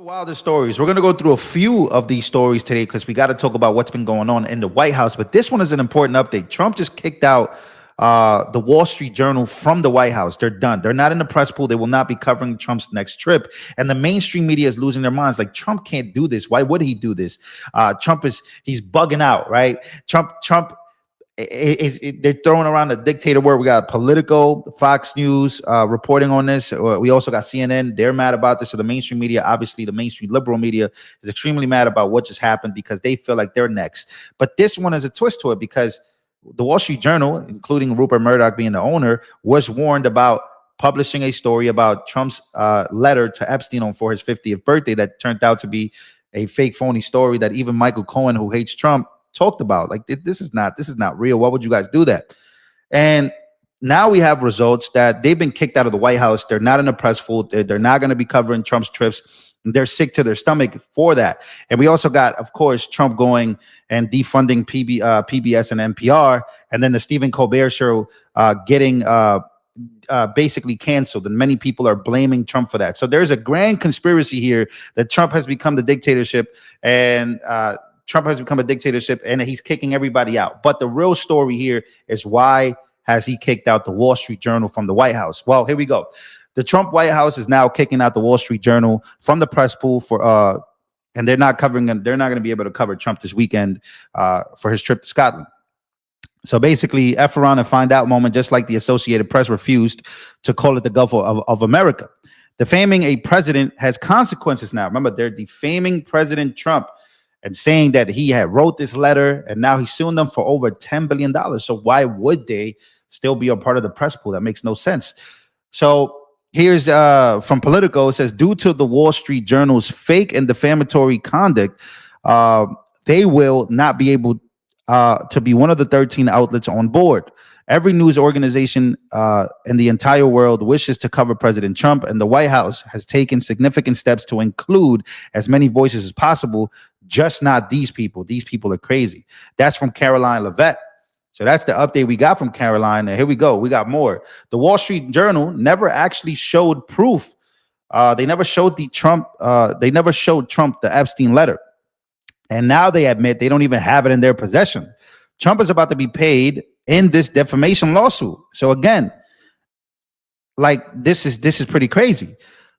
wildest stories. We're going to go through a few of these stories today because we got to talk about what's been going on in the White House. But this one is an important update. Trump just kicked out the Wall Street Journal from the White House. They're done. They're not in the press pool. They will not be covering Trump's next trip. And the mainstream media is losing their minds. Like, Trump can't do this. Why would he do this? He's bugging out, right? Trump they're throwing around the dictator word. We got Politico, Fox News reporting on this. We also got CNN. They're mad about this. So the mainstream media, obviously the mainstream liberal media, is extremely mad about what just happened because they feel like they're next. But this one is a twist to it because the Wall Street Journal, including Rupert Murdoch being the owner, was warned about publishing a story about Trump's letter to Epstein for his 50th birthday that turned out to be a fake, phony story that even Michael Cohen, who hates Trump, talked about. Like, this is not real. Why would you guys do that? And now we have results that they've been kicked out of the White House. They're not in the press pool. They're not going to be covering Trump's trips. They're sick to their stomach for that. And we also got, of course, Trump going and defunding PBS and NPR, and then the Stephen Colbert show getting basically canceled, and many people are blaming Trump for that. So there's a grand conspiracy here that Trump has become the dictatorship, and he's kicking everybody out. But the real story here is, why has he kicked out the Wall Street Journal from the White House? Well, here we go. The Trump White House is now kicking out the Wall Street Journal from the press pool and they're not covering them. They're not going to be able to cover Trump this weekend for his trip to Scotland. So basically, F around and find out moment, just like the Associated Press refused to call it the Gulf of America. Defaming a president has consequences now. Remember, they're defaming President Trump and saying that he had wrote this letter, and now he's suing them for over $10 billion. So why would they still be a part of the press pool? That makes no sense. So here's from Politico. It says, due to the Wall Street Journal's fake and defamatory conduct, they will not be able to be one of the 13 outlets on board. Every news organization in the entire world wishes to cover President Trump, and the White House has taken significant steps to include as many voices as possible, just not these people. These people are crazy. That's from Caroline Levitt. So that's the update we got from Caroline. And here we go. We got more. The Wall Street Journal never actually showed proof. They never showed Trump the Epstein letter. And now they admit they don't even have it in their possession. Trump is about to be paid in this defamation lawsuit. So again, like, this is pretty crazy.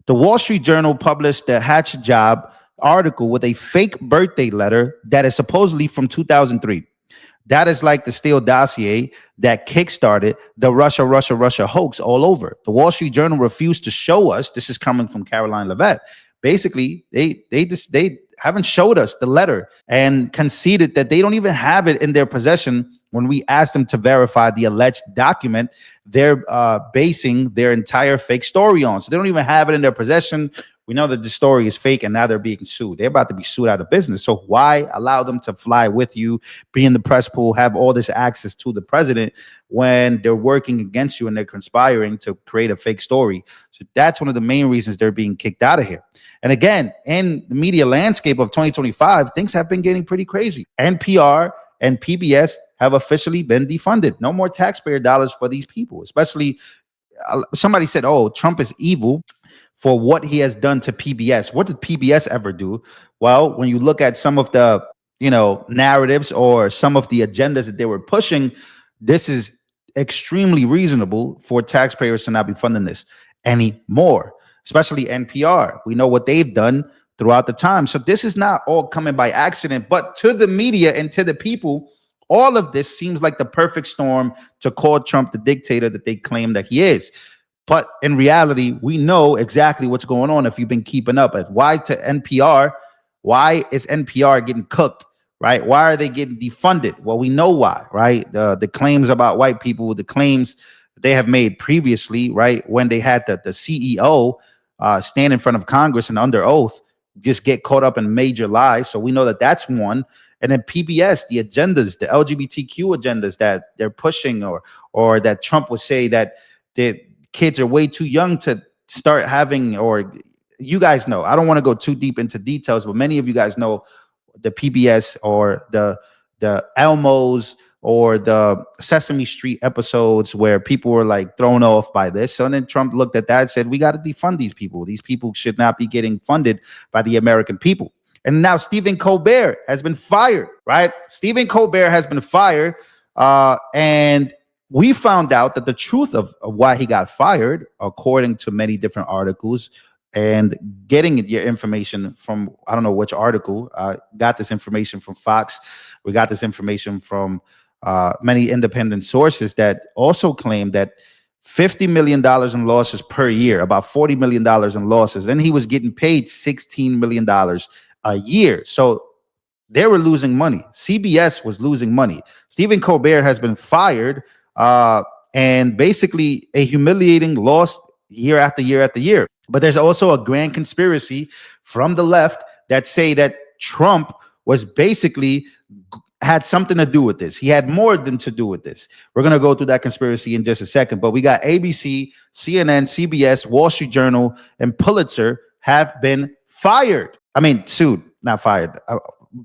The Wall Street Journal published the Hatch Job article with a fake birthday letter that is supposedly from 2003. That is like the Steele dossier that kickstarted the Russia hoax all over. The Wall Street Journal refused to show us. This is coming from Caroline Levitt. Basically, they haven't showed us the letter and conceded that they don't even have it in their possession. When we asked them to verify the alleged document they're basing their entire fake story on. So they don't even have it in their possession. We know that the story is fake, and now they're being sued. They're about to be sued out of business. So why allow them to fly with you, be in the press pool, have all this access to the president when they're working against you and they're conspiring to create a fake story? So that's one of the main reasons they're being kicked out of here. And again, in the media landscape of 2025, things have been getting pretty crazy. NPR and PBS have officially been defunded. No more taxpayer dollars for these people. Especially, somebody said, oh, Trump is evil for what he has done to PBS. What did PBS ever do? Well, when you look at some of the, narratives or some of the agendas that they were pushing, this is extremely reasonable for taxpayers to not be funding this anymore, especially NPR. We know what they've done throughout the time. So this is not all coming by accident, but to the media and to the people, all of this seems like the perfect storm to call Trump the dictator that they claim that he is. But in reality, we know exactly what's going on if you've been keeping up. Why is NPR getting cooked, right? Why are they getting defunded? Well, we know why, right? The claims about white people, the claims they have made previously, right? When they had the CEO stand in front of Congress and under oath, just get caught up in major lies. So we know that that's one. And then PBS, the agendas, the LGBTQ agendas that they're pushing, or that Trump would say that the kids are way too young to start having, or you guys know, I don't want to go too deep into details, but many of you guys know the PBS or the Elmos or the Sesame Street episodes where people were like thrown off by this. So then Trump looked at that and said, we got to defund these people. These people should not be getting funded by the American people. And now Stephen Colbert has been fired, right? Stephen Colbert has been fired. And we found out that the truth of why he got fired, according to many different articles, and getting your information from, I don't know which article, got this information from Fox. We got this information from many independent sources that also claim that $50 million in losses per year, about $40 million in losses. And he was getting paid $16 million a year. So they were losing money. CBS was losing money. Stephen Colbert has been fired, and basically a humiliating loss year after year after year. But there's also a grand conspiracy from the left that say that Trump was basically had something to do with this. He had more than to do with this. We're going to go through that conspiracy in just a second. But we got ABC, CNN, CBS, Wall Street Journal, and Pulitzer have been fired. I mean, sued, not fired.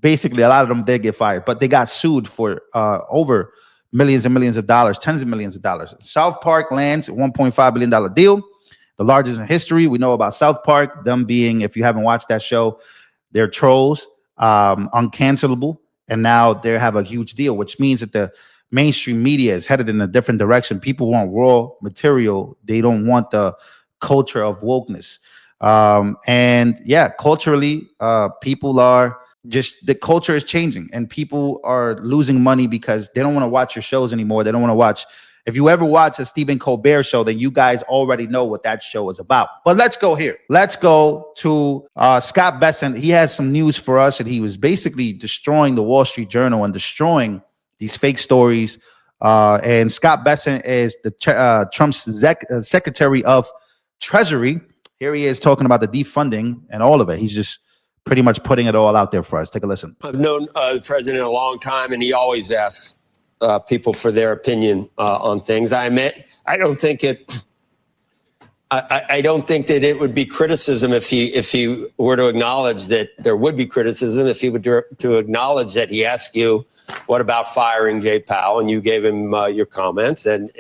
Basically, a lot of them did get fired, but they got sued for over millions and millions of dollars, tens of millions of dollars. South Park lands a $1.5 billion deal, the largest in history. We know about South Park, them being, if you haven't watched that show, they're trolls, uncancelable, and now they have a huge deal, which means that the mainstream media is headed in a different direction. People want raw material. They don't want the culture of wokeness. And yeah, culturally, people are just, the culture is changing and people are losing money because they don't want to watch your shows anymore. They don't want to watch. If you ever watch a Stephen Colbert show, then you guys already know what that show is about. But let's go here. Let's go to Scott Bessent. He has some news for us, and he was basically destroying the Wall Street Journal and destroying these fake stories. And Scott Bessent is the Trump's Secretary of Treasury. Here he is talking about the defunding and all of it. He's just pretty much putting it all out there for us. Take a listen. I've known the president a long time, and he always asks people for their opinion on things. I admit, I don't think it. I don't think that it would be criticism if he were to acknowledge that there would be criticism if he would to acknowledge that he asked you, what about firing Jay Powell, and you gave him your comments. And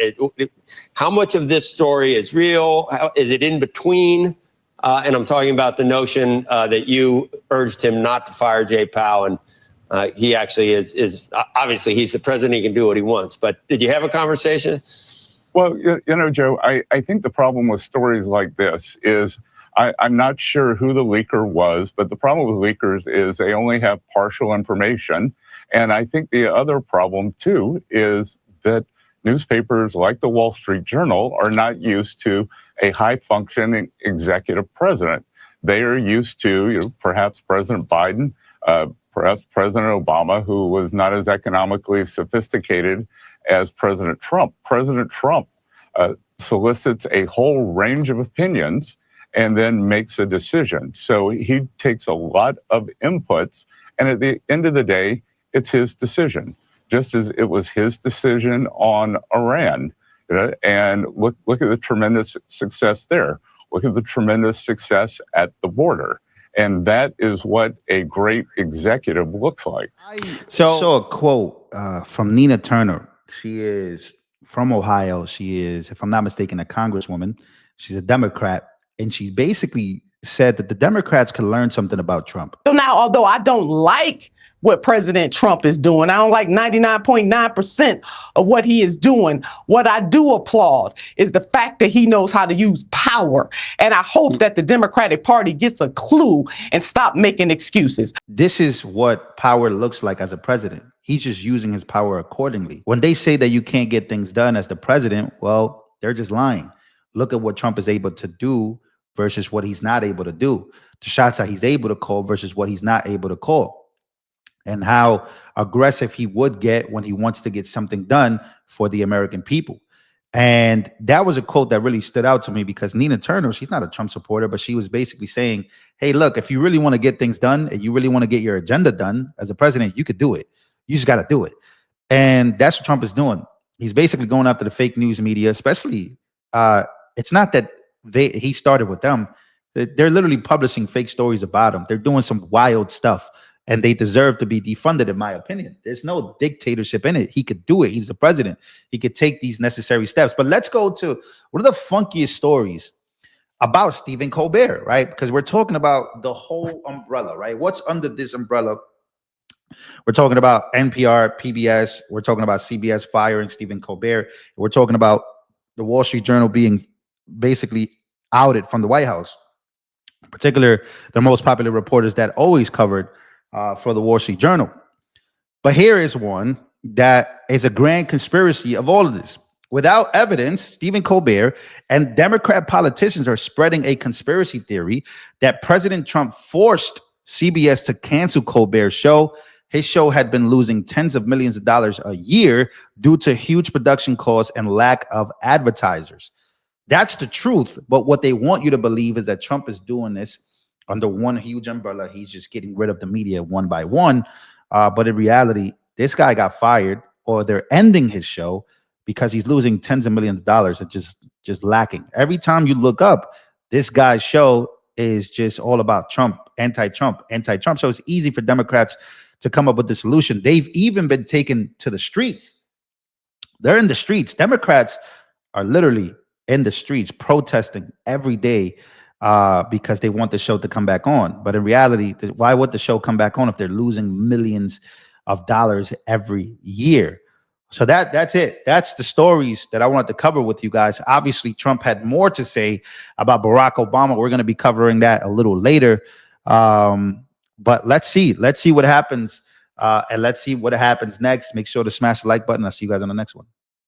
how much of this story is real? How, is it in between? And I'm talking about the notion that you urged him not to fire Jay Powell, and he actually is obviously he's the president. He can do what he wants. But did you have a conversation? Well, you know, Joe, I think the problem with stories like this is I'm not sure who the leaker was, but the problem with leakers is they only have partial information. And I think the other problem, too, is that newspapers like the Wall Street Journal are not used to a high-functioning executive president. They are used to, you know, perhaps President Biden, perhaps President Obama, who was not as economically sophisticated as President Trump. President Trump solicits a whole range of opinions and then makes a decision. So he takes a lot of inputs, and at the end of the day, it's his decision, just as it was his decision on Iran. And look at the tremendous success there. Look at the tremendous success at the border. And that is what a great executive looks like. I saw a quote from Nina Turner. She is from Ohio. She is, if I'm not mistaken, a congresswoman. She's a Democrat. And she basically said that the Democrats could learn something about Trump. So now, although I don't like what President Trump is doing, I don't like 99.9% of what he is doing. What I do applaud is the fact that he knows how to use power. And I hope that the Democratic Party gets a clue and stop making excuses. This is what power looks like as a president. He's just using his power accordingly. When they say that you can't get things done as the president, well, they're just lying. Look at what Trump is able to do versus what he's not able to do. The shots that he's able to call versus what he's not able to call. And how aggressive he would get when he wants to get something done for the American people. And that was a quote that really stood out to me because Nina Turner, she's not a Trump supporter, but she was basically saying, hey, look, if you really want to get things done and you really want to get your agenda done as a president, you could do it. You just got to do it. And that's what Trump is doing. He's basically going after the fake news media, especially it's not that he started with them. They're literally publishing fake stories about him. They're doing some wild stuff. and they deserve to be defunded, in my opinion. There's no dictatorship in it. He could do it. He's the president. He could take these necessary steps. But let's go to one of the funkiest stories about Stephen Colbert, right? Because we're talking about the whole umbrella, right? What's under this umbrella? We're talking about NPR, PBS. We're talking about CBS firing Stephen Colbert. We're talking about the Wall Street Journal being basically outed from the White House. In particular, the most popular reporters that always covered for the Wall Street Journal. But here is one that is a grand conspiracy of all of this. Without evidence, Stephen Colbert and Democrat politicians are spreading a conspiracy theory that President Trump forced CBS to cancel Colbert's show. His show had been losing tens of millions of dollars a year due to huge production costs and lack of advertisers. That's the truth. But what they want you to believe is that Trump is doing this under one huge umbrella. He's just getting rid of the media one by one. But in reality, this guy got fired, or they're ending his show because he's losing tens of millions of dollars and just lacking. Every time you look up, this guy's show is just all about Trump, anti-Trump, anti-Trump. So it's easy for Democrats to come up with the solution. They've even been taken to the streets. They're in the streets. Democrats are literally in the streets protesting every day because they want the show to come back on. But in reality, why would the show come back on if they're losing millions of dollars every year? So that's it. That's the stories that I wanted to cover with you guys. Obviously, Trump had more to say about Barack Obama. We're going to be covering that a little later. But let's see what happens. And let's see what happens next. Make sure to smash the like button. I'll see you guys on the next one.